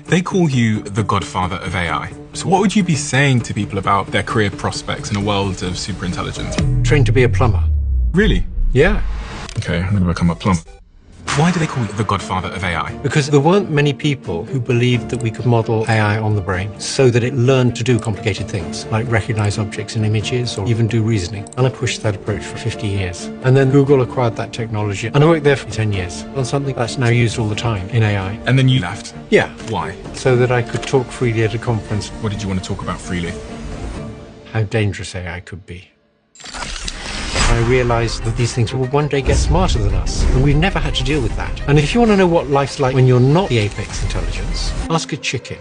They call you the godfather of AI. So what would you be saying to people about their career prospects in a world of superintelligence? Trained to be a plumber. Really? Yeah. Okay, I'm going to become a plumber. Why do they call you the godfather of AI? Because there weren't many people who believed that we could model AI on the brain so that it learned to do complicated things, like recognize objects in images or even do reasoning. And I pushed that approach for 50 years. And then Google acquired that technology, and I worked there for 10 years on something that's now used all the time in AI. And then you left? Yeah. Why? So that I could talk freely at a conference. What did you want to talk about freely? How dangerous AI could be. I realized that these things will one day get smarter than us, and we've never had to deal with that. And if you want to know what life's like when you're not the apex intelligence, ask a chicken.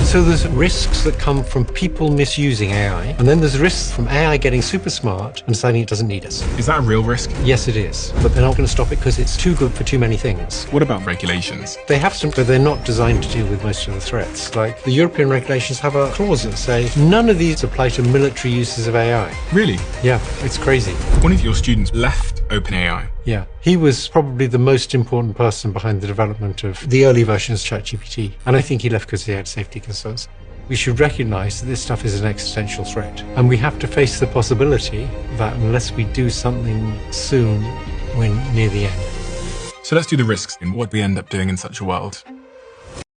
So there's risks that come from people misusing AI, and then there's risks from AI getting super smart and deciding it doesn't need us. Is that a real risk? Yes, it is, but they're not going to stop it because it's too good for too many things. What about regulations? They have some, but they're not designed to deal with most of the threats. Like the European regulations have a clause that say none of these apply to military uses of AI. Really? Yeah, it's crazy. One of your students left OpenAI. Yeah, he was probably the most important person behind the development of the early versions of ChatGPT. And I think he left because he had safety concerns. We should recognize that this stuff is an existential threat. And we have to face the possibility that unless we do something soon, we're near the end. So let's do the risks in what we end up doing in such a world.